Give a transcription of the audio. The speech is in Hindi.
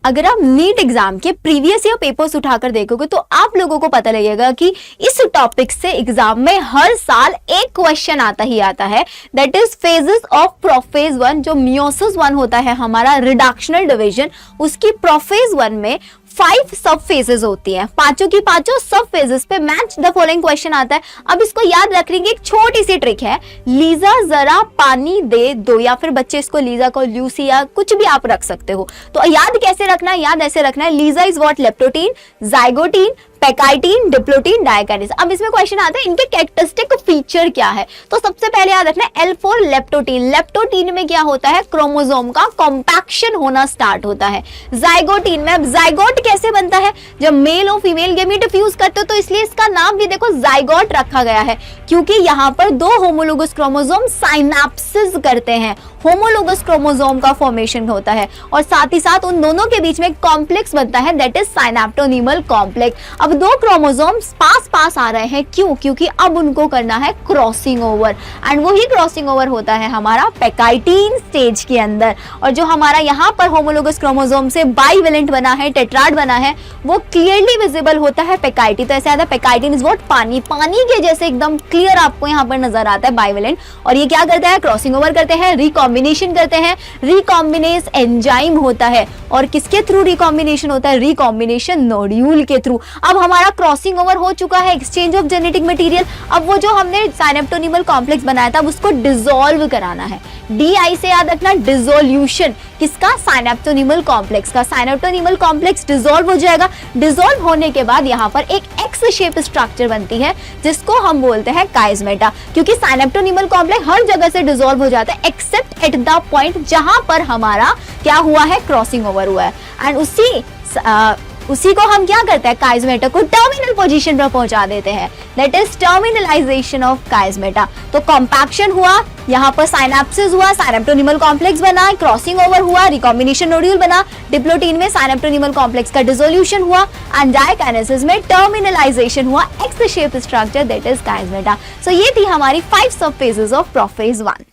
अगर आप नीट एग्जाम के प्रीवियस ईयर पेपर्स उठाकर देखोगे तो आप लोगों को पता लगेगा कि इस टॉपिक से एग्जाम में हर साल एक क्वेश्चन आता ही आता है, that is phases of prophase 1। जो मियोसिस 1 होता है हमारा रिडक्शनल डिवीजन, उसकी प्रोफेज 1 में 5 सब फेजेस होती हैं, पांचों की पांचों सब फेजेस पे मैच द फॉलोइंग क्वेश्चन आता है। अब इसको याद रखने की एक छोटी सी ट्रिक है, लीजा जरा पानी दे दो, या फिर बच्चे इसको लीजा को ल्यूसी या कुछ भी आप रख सकते हो। तो याद कैसे रखना है, याद ऐसे रखना है, Lisa is what, leptotene, zygotene, pachytene, diplotene, diakinesis. अब इसमें क्वेश्चन आता है इनके कैरेक्टरिस्टिक फीचर क्या है। तो सबसे पहले याद रखना है L4 लेप्टोटीन। लेप्टोटीन में क्या होता है, क्रोमोसोम का कॉम्पैक्शन होना स्टार्ट होता है। जाइगोटीन में, अब जाइगोट कैसे बनता है, जब मेल और फीमेल गैमीट फ्यूज करते हो, तो इसलिए इसका नाम भी देखो जाइगोट रखा गया है, क्योंकि यहाँ पर दो होमोलोगस क्रोमोसोम साइनेप्सिस करते हैं, होमोलोगस क्रोमोसोम का फॉर्मेशन होता है, और साथ ही साथ उन दोनों के बीच में कॉम्प्लेक्स बनता है, दैट इज साइनेप्टोनीमल कॉम्प्लेक्स। अब दो क्रोमोसोम्स पास पास आ रहे हैं, क्यों, क्योंकि अब उनको करना है क्रॉसिंग ओवर, एंड वही क्रॉसिंग ओवर होता है हमारा पैकाइटीन स्टेज के अंदर। और जो हमारा यहाँ पर होमोलोगस क्रोमोसोम से बाइवेलेंट बना है, टेट्राड बना है, वो क्लियरली विजिबल होता है पैकाइटी। तो ऐसे आता है पैकाइटीन इज व्हाट, पानी, पानी के जैसे एकदम क्लियर आपको यहाँ पर नजर आता है बाइवेलेंट। और ये क्या करता है, क्रॉसिंग ओवर करते हैं, रिकॉम्बिनेशन करते हैं, रिकॉम्बिनेस एंजाइम होता है। और किसके थ्रू रिकॉम्बिनेशन होता है, रिकॉम्बिनेशन नोड्यूल के थ्रू। अब हमारा क्रॉसिंग ओवर हो चुका है, एक्सचेंज ऑफ जेनेटिक मटेरियल। अब वो जो हमने साइनेप्टोनीमल कॉम्प्लेक्स बनाया था, अब उसको डिसॉल्व कराना है, DI से याद रखना, डिसोल्यूशन किसका, साइनेप्टोनीमल कॉम्प्लेक्स का। साइनेप्टोनीमल कॉम्प्लेक्स डिसॉल्व हो जाएगा, डिसॉल्व होने के बाद यहाँ पर एक एक्स शेप स्ट्रक्चर बनती है, जिसको हम बोलते हैं काइजमेटा, क्योंकि साइनेप्टोनीमल कॉम्प्लेक्स हर जगह से डिसॉल्व हो जाता है एक्सेप्ट एट द पॉइंट जहां पर हमारा क्या हुआ है, क्रॉसिंग ओवर हुआ है। एंड उसी को हम क्या करते हैं, काइजमेटा को टर्मिनल पोजीशन पर पहुंचा देते हैं, that is terminalization of chiasmata. तो कॉम्पैक्शन हुआ, यहाँ पर साइनेप्सिस हुआ, साइनेप्टोनीमल कॉम्प्लेक्स बना, क्रॉसिंग ओवर हुआ, रिकॉम्बिनेशन नोड्यूल बना, डिप्लोटीन में साइनेप्टोनीमल कॉम्प्लेक्स का डिसोल्यूशन हुआ, एंड डायकाइनेसिस में टर्मिनलाइजेशन हुआ, X shape structure, that is chiasmata. So ये थी हमारी 5 सब फेजेस ऑफ प्रोफेज 1।